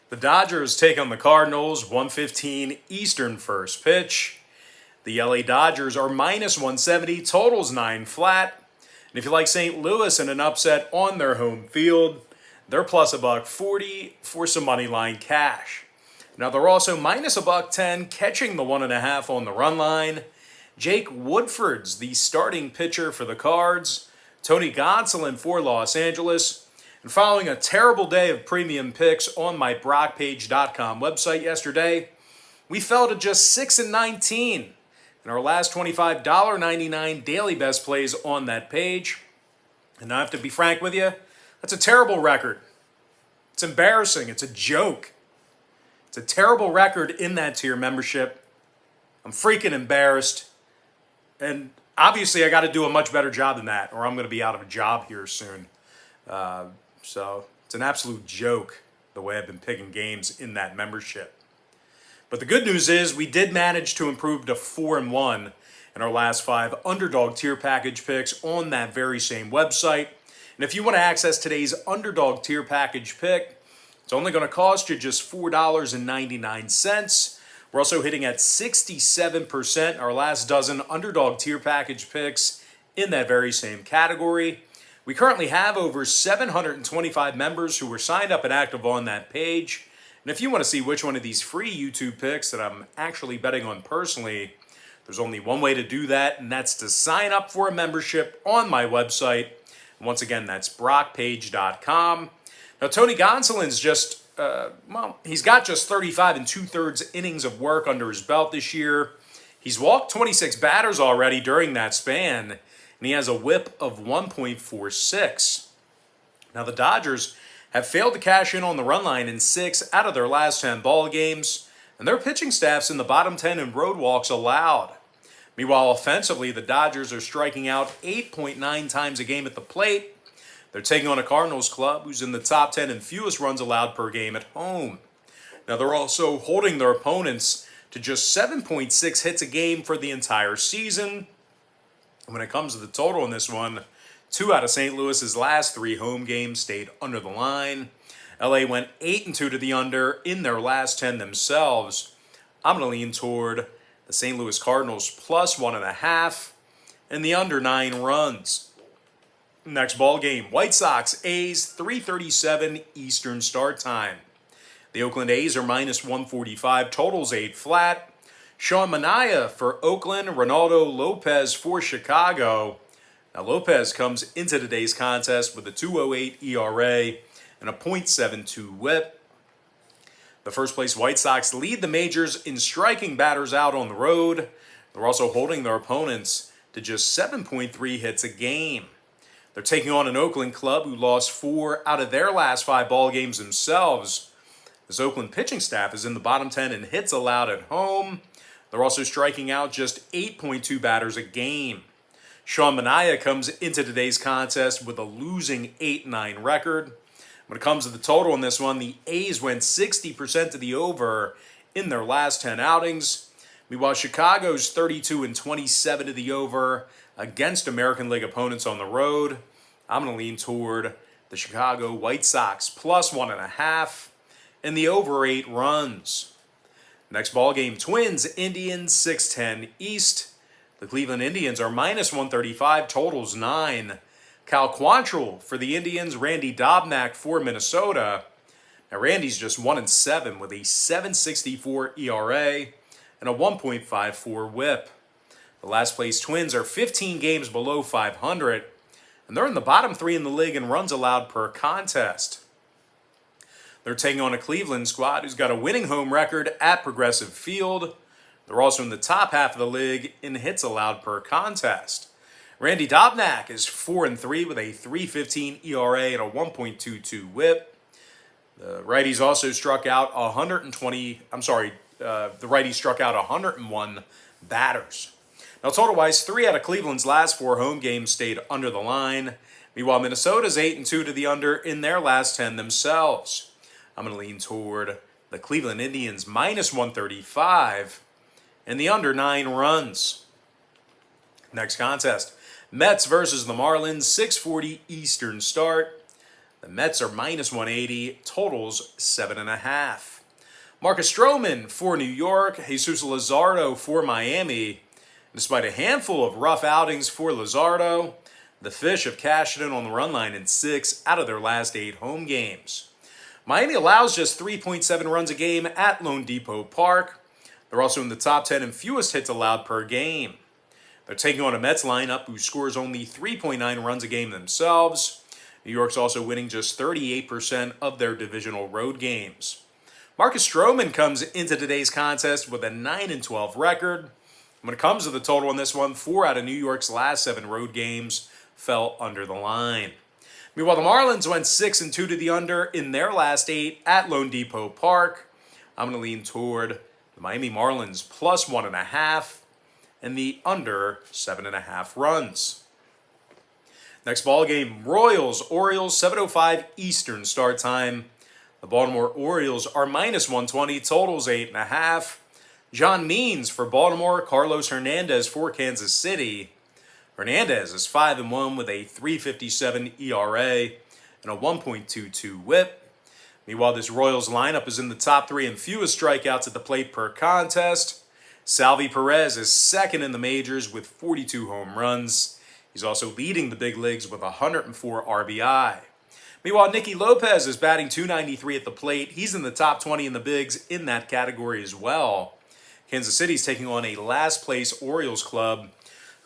The Dodgers take on the Cardinals, 1:15 Eastern first pitch. The LA Dodgers are minus 170, totals 9 flat. And if you like St. Louis in an upset on their home field, they're plus $1.40 for some money line cash. Now they're also minus $1.10, catching the 1.5 on the run line. Jake Woodford's the starting pitcher for the Cards. Tony Gonsolin for Los Angeles. And following a terrible day of premium picks on my BrockPage.com website yesterday, we fell to just 6-19 in our last $25 $1.99 daily best plays on that page. And I have to be frank with you, that's a terrible record. It's embarrassing. It's a joke. It's a terrible record in that tier membership. I'm freaking embarrassed. And obviously I got to do a much better job than that, or I'm going to be out of a job here soon. So it's an absolute joke the way I've been picking games in that membership. But the good news is we did manage to improve to 4-1 in our last 5 underdog tier package picks on that very same website. And if you want to access today's underdog tier package pick, it's only going to cost you just $4.99. We're also hitting at 67% our last dozen underdog tier package picks in that very same category. We currently have over 725 members who were signed up and active on that page. And if you want to see which one of these free YouTube picks that I'm actually betting on personally, there's only one way to do that, and that's to sign up for a membership on my website. And once again, that's BrockPage.com. Now, Tony Gonsolin's just, he's got just 35 2/3 innings of work under his belt this year. He's walked 26 batters already during that span, and he has a whip of 1.46. Now, the Dodgers have failed to cash in on the run line in 6 out of their last 10 ball games, and their pitching staff's in the bottom 10 in road walks allowed. Meanwhile, offensively, the Dodgers are striking out 8.9 times a game at the plate. They're taking on a Cardinals club who's in the top 10 in fewest runs allowed per game at home. Now, they're also holding their opponents to just 7.6 hits a game for the entire season. And when it comes to the total in this one, 2 out of St. Louis's last 3 home games stayed under the line. LA went 8-2 to the under in their last 10 themselves. I'm going to lean toward the St. Louis Cardinals plus 1.5 and the under 9 runs. Next ball game, White Sox A's, 3:37 Eastern start time. The Oakland A's are minus 145, totals 8 flat. Sean Manaea for Oakland, Ronaldo Lopez for Chicago. Now Lopez comes into today's contest with a 2.08 ERA and a .72 whip. The first place White Sox lead the majors in striking batters out on the road. They're also holding their opponents to just 7.3 hits a game. They're taking on an Oakland club who lost 4 out of their last 5 ball games themselves. This Oakland pitching staff is in the bottom 10 in hits allowed at home. They're also striking out just 8.2 batters a game. Sean Manaea comes into today's contest with a losing 8-9 record. When it comes to the total in this one, the A's went 60% to the over in their last 10 outings. Meanwhile, Chicago's 32-27 to the over against American League opponents on the road. I'm going to lean toward the Chicago White Sox plus 1.5 and the over 8 runs. Next ball game, Twins, Indians, 6:10 East. The Cleveland Indians are minus 135, totals 9. Cal Quantrill for the Indians, Randy Dobnak for Minnesota. Now Randy's just 1-7 with a 7.64 ERA and a 1.54 whip. The last place Twins are 15 games below 500, and they're in the bottom 3 in the league in runs allowed per contest. They're taking on a Cleveland squad who's got a winning home record at Progressive Field. They're also in the top half of the league in hits allowed per contest. Randy Dobnak is 4-3 with a 3.15 ERA and a 1.22 whip. The righties also struck out 101 batters. Now, total-wise, 3 out of Cleveland's last 4 home games stayed under the line. Meanwhile, Minnesota's 8-2 to the under in their last 10 themselves. I'm going to lean toward the Cleveland Indians minus 135 and the under 9 runs. Next contest, Mets versus the Marlins, 6:40 Eastern start. The Mets are minus 180, totals 7.5. Marcus Stroman for New York, Jesus Luzardo for Miami. Despite a handful of rough outings for Luzardo, the Fish have cashed in on the run line in 6 out of their last 8 home games. Miami allows just 3.7 runs a game at Lone Depot Park. They're also in the top 10 in fewest hits allowed per game. They're taking on a Mets lineup who scores only 3.9 runs a game themselves. New York's also winning just 38% of their divisional road games. Marcus Stroman comes into today's contest with a 9-12 record. When it comes to the total on this one, 4 out of New York's last 7 road games fell under the line. Meanwhile, the Marlins went 6-2 to the under in their last 8 at Lone Depot Park. I'm going to lean toward the Miami Marlins plus 1.5 and the under 7.5 runs. Next ball game, Royals, Orioles, 7:05 Eastern start time. The Baltimore Orioles are minus 120, totals 8.5. John Means for Baltimore, Carlos Hernandez for Kansas City. Hernandez is 5-1 with a 3.57 ERA and a 1.22 whip. Meanwhile, this Royals lineup is in the top 3 in fewest strikeouts at the plate per contest. Salvi Perez is second in the majors with 42 home runs. He's also leading the big leagues with 104 RBI. Meanwhile, Nicky Lopez is batting .293 at the plate. He's in the top 20 in the bigs in that category as well. Kansas City's taking on a last-place Orioles club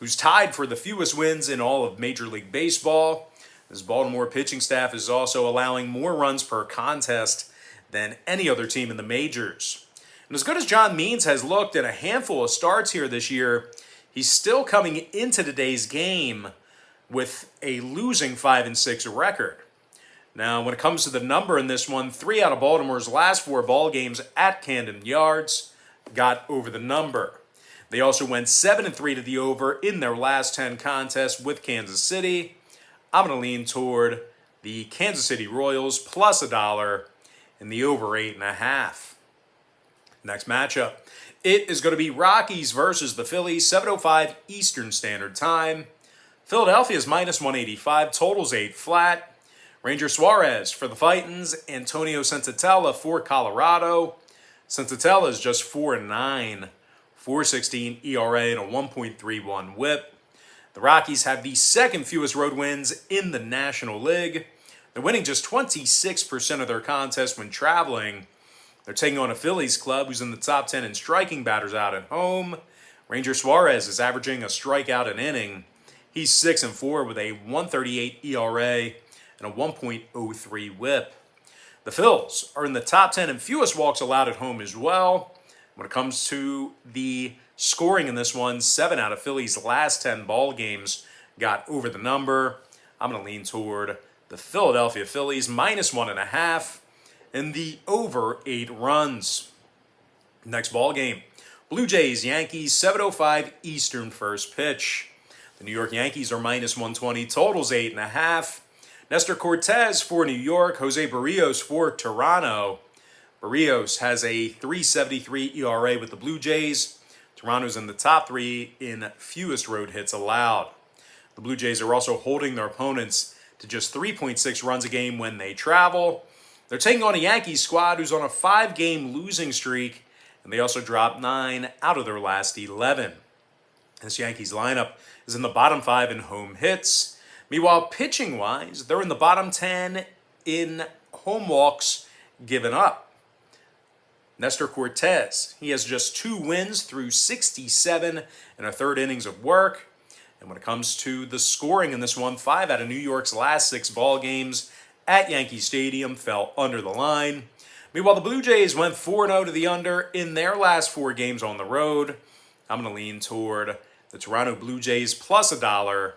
who's tied for the fewest wins in all of Major League Baseball. This Baltimore pitching staff is also allowing more runs per contest than any other team in the majors. And as good as John Means has looked in a handful of starts here this year, he's still coming into today's game with a losing 5-6 record. Now, when it comes to the number in this one, 3 out of Baltimore's last 4 ball games at Camden Yards got over the number. They also went 7-3 to the over in their last 10 contests with Kansas City. I'm going to lean toward the Kansas City Royals plus $1 and the over 8.5. Next matchup, it is going to be Rockies versus the Phillies, 7:05 Eastern Standard Time. Philadelphia is minus 185, totals 8 flat. Ranger Suarez for the Titans, Antonio Senzatella for Colorado. Senzatella is just 4-9, 4.16 ERA and a 1.31 whip. The Rockies have the second fewest road wins in the National League. They're winning just 26% of their contests when traveling. They're taking on a Phillies club who's in the top 10 in striking batters out at home. Ranger Suarez is averaging a strikeout an inning. He's 6-4 with a 1.38 ERA and a 1.03 whip. The Phils are in the top 10 in fewest walks allowed at home as well. When it comes to the scoring in this one, 7 out of Philly's last 10 ball games got over the number. I'm going to lean toward the Philadelphia Phillies minus 1.5 and the over 8 runs. Next ball game, Blue Jays, Yankees, 7:05 Eastern first pitch. The New York Yankees are minus 120, totals 8.5. Nestor Cortez for New York, Jose Barrios for Toronto. Barrios has a 3.73 ERA with the Blue Jays. Toronto's in the top 3 in fewest road hits allowed. The Blue Jays are also holding their opponents to just 3.6 runs a game when they travel. They're taking on a Yankees squad who's on a 5-game losing streak, and they also dropped 9 out of their last 11. This Yankees lineup is in the bottom 5 in home hits. Meanwhile, pitching-wise, they're in the bottom 10 in home walks given up. Nestor Cortez, he has just 2 wins through 67 and a third innings of work. And when it comes to the scoring in this one, 5 out of New York's last 6 ball games at Yankee Stadium fell under the line. Meanwhile, the Blue Jays went 4-0 to the under in their last 4 games on the road. I'm going to lean toward the Toronto Blue Jays plus $1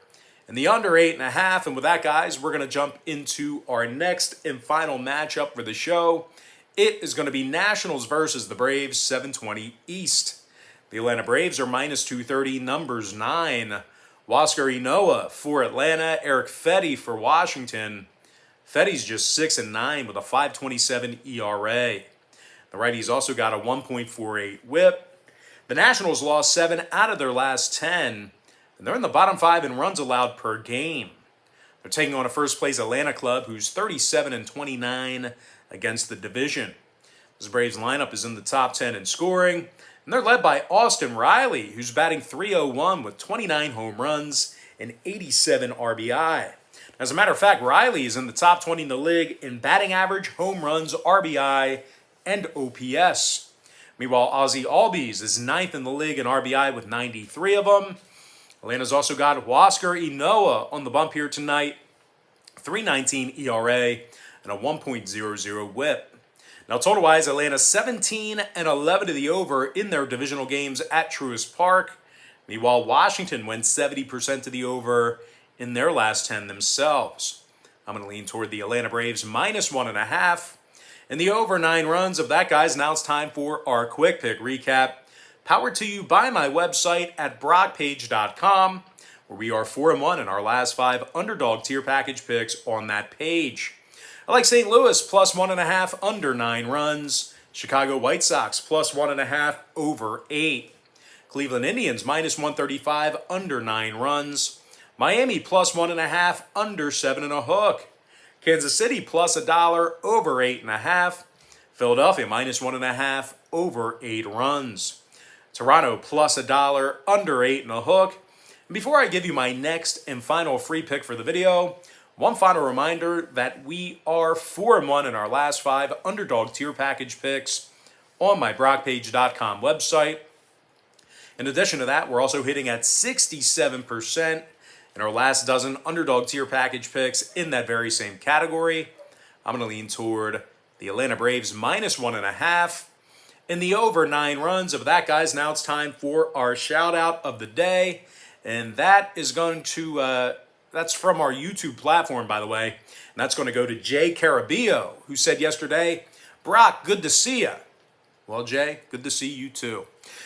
and the under 8.5. And with that, guys, we're going to jump into our next and final matchup for the show. It is going to be Nationals versus the Braves, 7:20 East. The Atlanta Braves are minus 230, numbers 9. Huascar Ynoa for Atlanta, Eric Fedde for Washington. Fetty's just 6-9 with a 5.27 ERA. The righties also got a 1.48 whip. The Nationals lost 7 out of their last 10, and they're in the bottom 5 in runs allowed per game. They're taking on a first-place Atlanta club who's 37-29 against the division. This Braves lineup is in the top 10 in scoring, and they're led by Austin Riley, who's batting .301 with 29 home runs and 87 RBI. As a matter of fact, Riley is in the top 20 in the league in batting average, home runs, RBI, and OPS. Meanwhile, Ozzie Albies is ninth in the league in RBI with 93 of them. Atlanta's also got Huascar Ynoa on the bump here tonight, 3.19 ERA and a 1.00 WHIP. Now, total-wise, Atlanta 17-11 to the over in their divisional games at Truist Park. Meanwhile, Washington went 70% to the over in their last 10 themselves. I'm going to lean toward the Atlanta Braves -1.5. And the over 9 runs of that, guys. Now it's time for our quick pick recap. Powered to you by my website at brockpage.com, where we are 4-1 in our last 5 underdog tier package picks on that page. I like St. Louis +1.5 under 9 runs. Chicago White Sox +1.5 over 8. Cleveland Indians -135 under 9 runs. Miami +1.5 under 7.5. Kansas City +$1 over 8.5. Philadelphia -1.5 over 8 runs. Toronto +$1 under 8.5. And before I give you my next and final free pick for the video, one final reminder that we are 4-1 in our last 5 underdog tier package picks on my brockpage.com website. In addition to that, we're also hitting at 67% in our last dozen underdog tier package picks in that very same category. I'm going to lean toward the Atlanta Braves -1.5 and the over 9 runs of that, guys. Now it's time for our shout out of the day, and that is going to that's from our YouTube platform, by the way, and that's going to go to Jay Carabio, who said yesterday, "Brock, good to see ya." Well, Jay, good to see you too.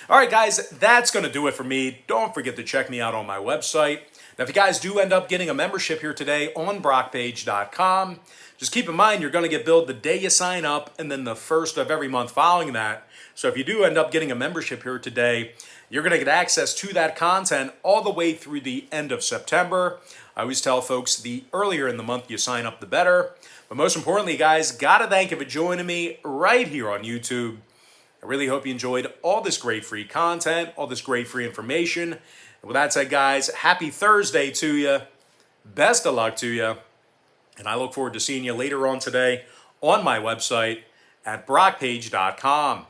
All right, guys, that's going to do it for me. Don't forget to check me out on my website. Now, if you guys do end up getting a membership here today on brockpage.com, just keep in mind you're going to get billed the day you sign up and then the first of every month following that. So if you do end up getting a membership here today, you're going to get access to that content all the way through the end of September. I always tell folks the earlier in the month you sign up, the better. But most importantly, guys, got to thank you for joining me right here on YouTube. I really hope you enjoyed all this great free content, all this great free information. And with that said, guys, happy Thursday to you. Best of luck to you. And I look forward to seeing you later on today on my website at brockpage.com.